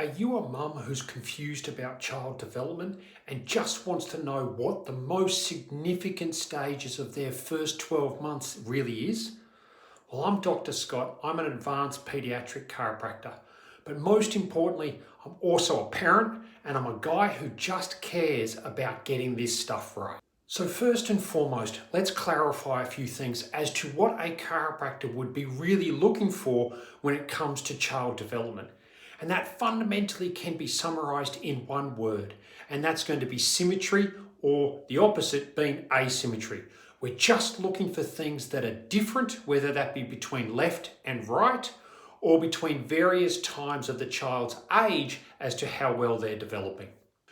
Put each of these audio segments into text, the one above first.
Are you a mum who's confused about child development and just wants to know what the most significant stages of their first 12 months really is? Well, I'm Dr. Scott. I'm an advanced pediatric chiropractor. But most importantly, I'm also a parent and I'm a guy who just cares about getting this stuff right. So first and foremost, let's clarify a few things as to what a chiropractor would be really looking for when it comes to child development. And that fundamentally can be summarized in one word, and that's going to be symmetry, or the opposite being asymmetry. We're just looking for things that are different, whether that be between left and right, or between various times of the child's age as to how well they're developing.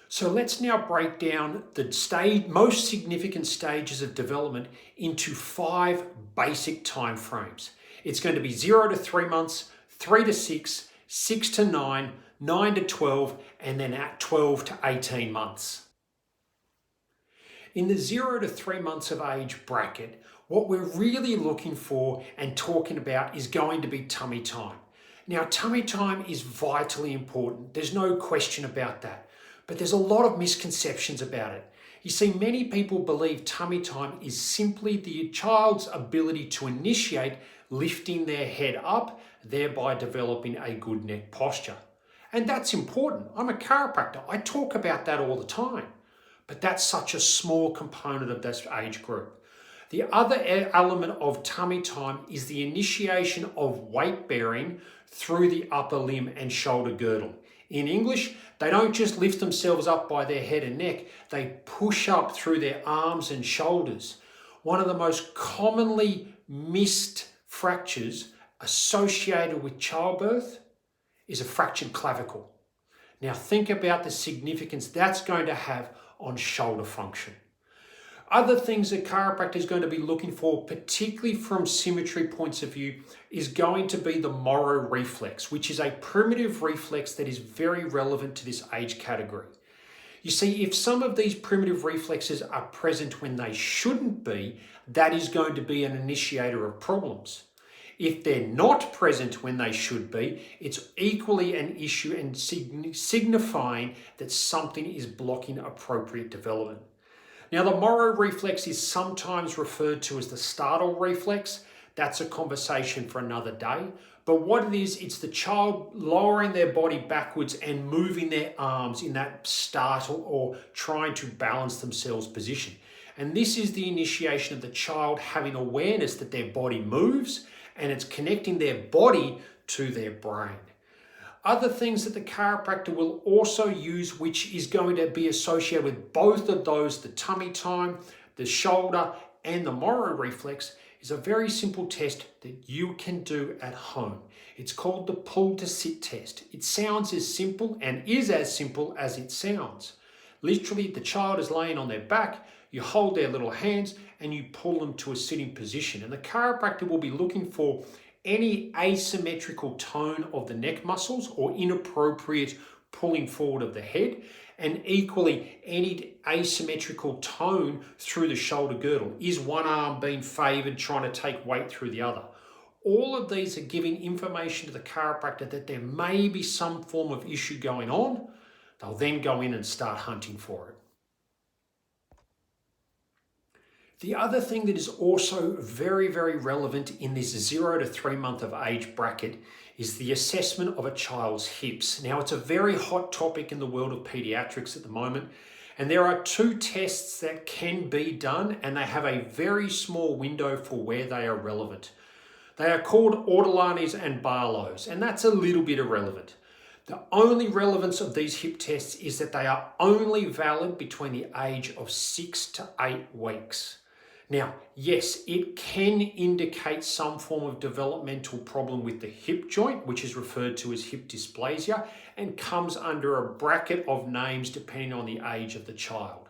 So let's now break down the most significant stages of development into 5 basic time frames. It's going to be 0 to 3 months, 3 to 6, 6 to 9, 9 to 12, and then at 12 to 18 months. In the 0 to 3 months of age bracket, what we're really looking for and talking about is going to be tummy time. Now, tummy time is vitally important. There's no question about that. But there's a lot of misconceptions about it. You see, many people believe tummy time is simply the child's ability to initiate lifting their head up, thereby developing a good neck posture. And that's important. I'm a chiropractor. I talk about that all the time. But that's such a small component of this age group. The other element of tummy time is the initiation of weight bearing through the upper limb and shoulder girdle. In English, they don't just lift themselves up by their head and neck, they push up through their arms and shoulders. One of the most commonly missed fractures associated with childbirth is a fractured clavicle. Now think about the significance that's going to have on shoulder function. Other things that chiropractor is going to be looking for, particularly from symmetry points of view, is going to be the Moro reflex, which is a primitive reflex that is very relevant to this age category. You see, if some of these primitive reflexes are present when they shouldn't be, that is going to be an initiator of problems. If they're not present when they should be, it's equally an issue and signifying that something is blocking appropriate development. Now, the Moro reflex is sometimes referred to as the startle reflex. That's a conversation for another day. But what it is, it's the child lowering their body backwards and moving their arms in that startle or trying to balance themselves position. And this is the initiation of the child having awareness that their body moves and it's connecting their body to their brain. Other things that the chiropractor will also use, which is going to be associated with both of those, the tummy time, the shoulder, and the Moro reflex, is a very simple test that you can do at home. It's called the pull to sit test. It sounds as simple and is as simple as it sounds. Literally, the child is laying on their back, you hold their little hands and you pull them to a sitting position. And the chiropractor will be looking for any asymmetrical tone of the neck muscles or inappropriate pulling forward of the head, and equally any asymmetrical tone through the shoulder girdle. Is one arm being favored trying to take weight through the other? All of these are giving information to the chiropractor that there may be some form of issue going on. They'll then go in and start hunting for it. The other thing that is also very, very relevant in this 0 to 3 month of age bracket is the assessment of a child's hips. Now, it's a very hot topic in the world of pediatrics at the moment, and there are 2 tests that can be done, and they have a very small window for where they are relevant. They are called Ortolanis and Barlow's, and that's a little bit irrelevant. The only relevance of these hip tests is that they are only valid between the age of 6 to 8 weeks. Now, yes, it can indicate some form of developmental problem with the hip joint, which is referred to as hip dysplasia, and comes under a bracket of names depending on the age of the child.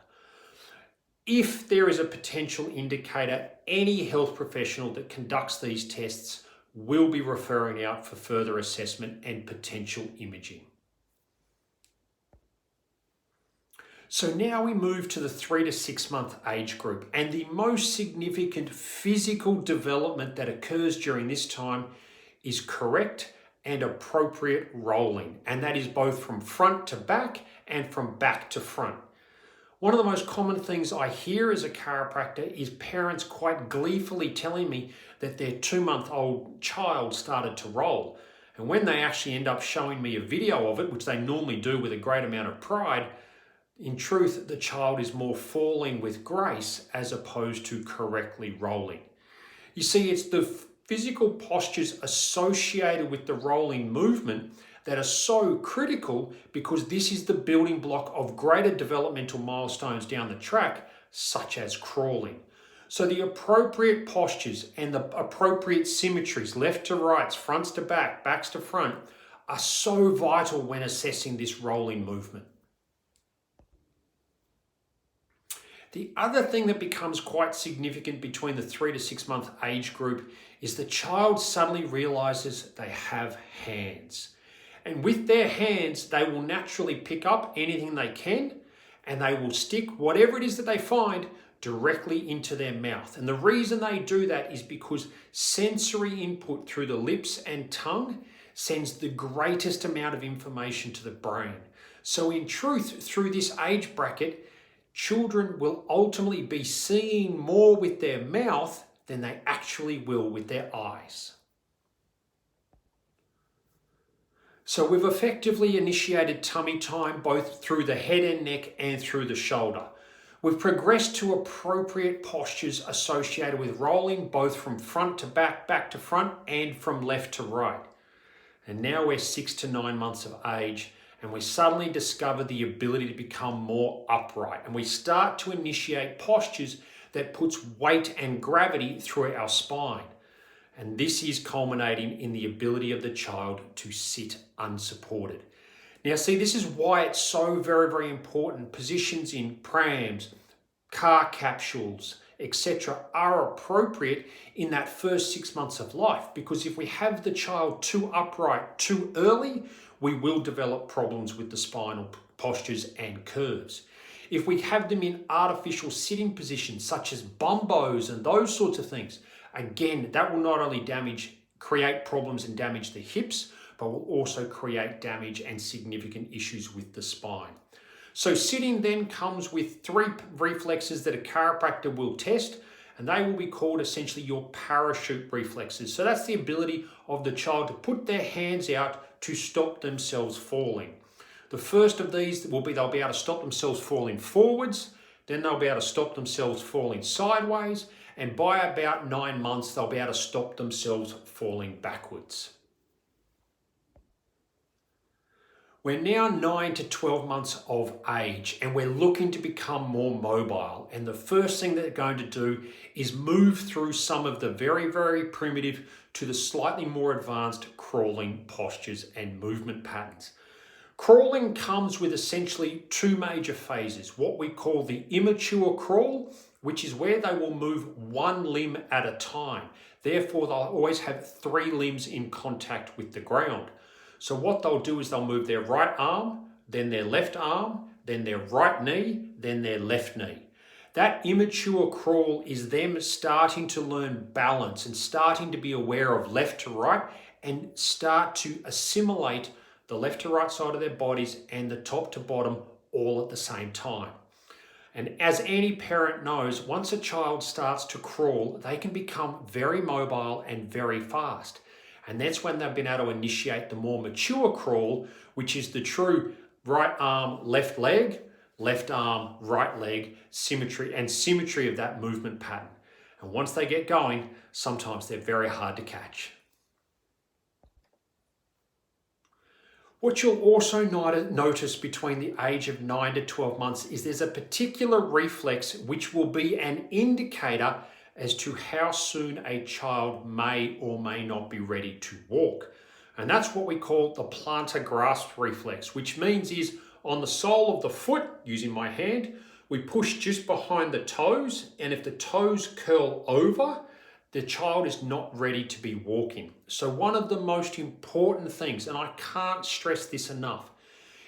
If there is a potential indicator, any health professional that conducts these tests will be referring out for further assessment and potential imaging. So now we move to the 3 to 6 month age group, and the most significant physical development that occurs during this time is correct and appropriate rolling. And that is both from front to back and from back to front. One of the most common things I hear as a chiropractor is parents quite gleefully telling me that their 2-month-old child started to roll. And when they actually end up showing me a video of it, which they normally do with a great amount of pride, in truth, the child is more falling with grace as opposed to correctly rolling. You see, it's the physical postures associated with the rolling movement that are so critical, because this is the building block of greater developmental milestones down the track, such as crawling. So the appropriate postures and the appropriate symmetries, left to rights, fronts to back, backs to front, are so vital when assessing this rolling movement. The other thing that becomes quite significant between the 3 to 6 month age group is the child suddenly realizes they have hands. And with their hands, they will naturally pick up anything they can, and they will stick whatever it is that they find directly into their mouth. And the reason they do that is because sensory input through the lips and tongue sends the greatest amount of information to the brain. So in truth, through this age bracket, children will ultimately be seeing more with their mouth than they actually will with their eyes. So we've effectively initiated tummy time both through the head and neck and through the shoulder. We've progressed to appropriate postures associated with rolling both from front to back, back to front, and from left to right. And now we're 6 to 9 months of age, and we suddenly discover the ability to become more upright. And we start to initiate postures that puts weight and gravity through our spine. And this is culminating in the ability of the child to sit unsupported. Now see, this is why it's so very, very important. Positions in prams, car capsules, etc. are appropriate in that first 6 months of life, because if we have the child too upright too early, we will develop problems with the spinal postures and curves. If we have them in artificial sitting positions such as bumbos and those sorts of things, again, that will not only create problems and damage the hips, but will also create damage and significant issues with the spine. So sitting then comes with 3 reflexes that a chiropractor will test, and they will be called essentially your parachute reflexes. So that's the ability of the child to put their hands out to stop themselves falling. The first of these will be they'll be able to stop themselves falling forwards, then they'll be able to stop themselves falling sideways, and by about 9 months, they'll be able to stop themselves falling backwards. We're now 9 to 12 months of age, and we're looking to become more mobile. And the first thing that they're going to do is move through some of the very, very primitive to the slightly more advanced crawling postures and movement patterns. Crawling comes with essentially 2 major phases, what we call the immature crawl, which is where they will move 1 limb at a time. Therefore, they'll always have 3 limbs in contact with the ground. So what they'll do is they'll move their right arm, then their left arm, then their right knee, then their left knee. That immature crawl is them starting to learn balance and starting to be aware of left to right and start to assimilate the left to right side of their bodies and the top to bottom all at the same time. And as any parent knows, once a child starts to crawl, they can become very mobile and very fast. And that's when they've been able to initiate the more mature crawl, which is the true right arm, left leg, left arm, right leg, symmetry of that movement pattern. And once they get going, sometimes they're very hard to catch. What you'll also notice between the age of 9 to 12 months is there's a particular reflex which will be an indicator as to how soon a child may or may not be ready to walk. And that's what we call the plantar grasp reflex, which means is on the sole of the foot, using my hand, we push just behind the toes, and if the toes curl over, the child is not ready to be walking. So one of the most important things, and I can't stress this enough,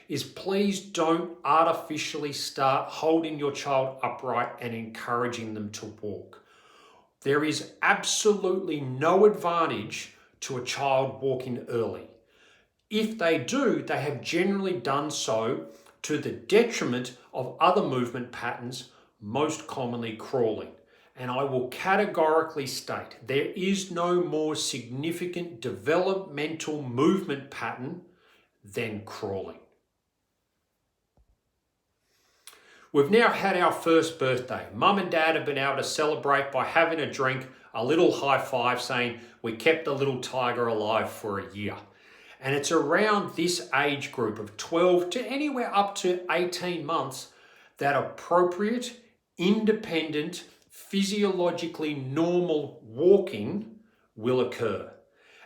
is please don't artificially start holding your child upright and encouraging them to walk. There is absolutely no advantage to a child walking early. If they do, they have generally done so to the detriment of other movement patterns, most commonly crawling. And I will categorically state there is no more significant developmental movement pattern than crawling. We've now had our first birthday. Mum and Dad have been able to celebrate by having a drink, a little high five saying we kept the little tiger alive for a year. And it's around this age group of 12 to anywhere up to 18 months that appropriate, independent, physiologically normal walking will occur.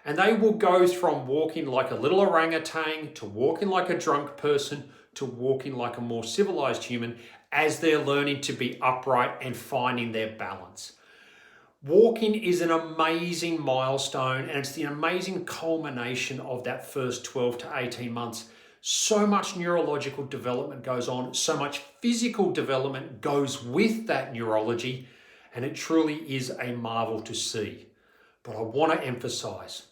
And they will go from walking like a little orangutan to walking like a drunk person to walking like a more civilized human as they're learning to be upright and finding their balance. Walking is an amazing milestone, and it's the amazing culmination of that first 12 to 18 months. So much neurological development goes on, so much physical development goes with that neurology, and it truly is a marvel to see. But I want to emphasize,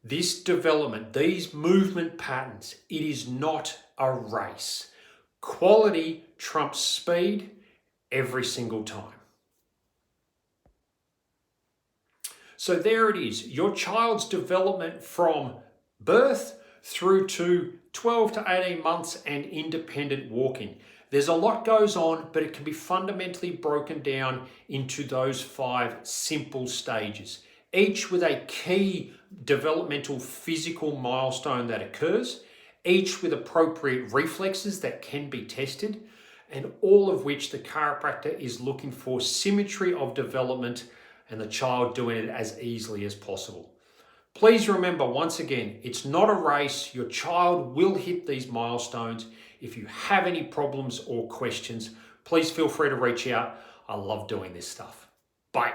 this development, these movement patterns, it is not a race. Quality trumps speed every single time. So there it is, your child's development from birth through to 12 to 18 months and independent walking. There's a lot goes on, but it can be fundamentally broken down into those 5 simple stages, each with a key developmental physical milestone that occurs, each with appropriate reflexes that can be tested, and all of which the chiropractor is looking for symmetry of development and the child doing it as easily as possible. Please remember, once again, it's not a race. Your child will hit these milestones. If you have any problems or questions, please feel free to reach out. I love doing this stuff. Bye.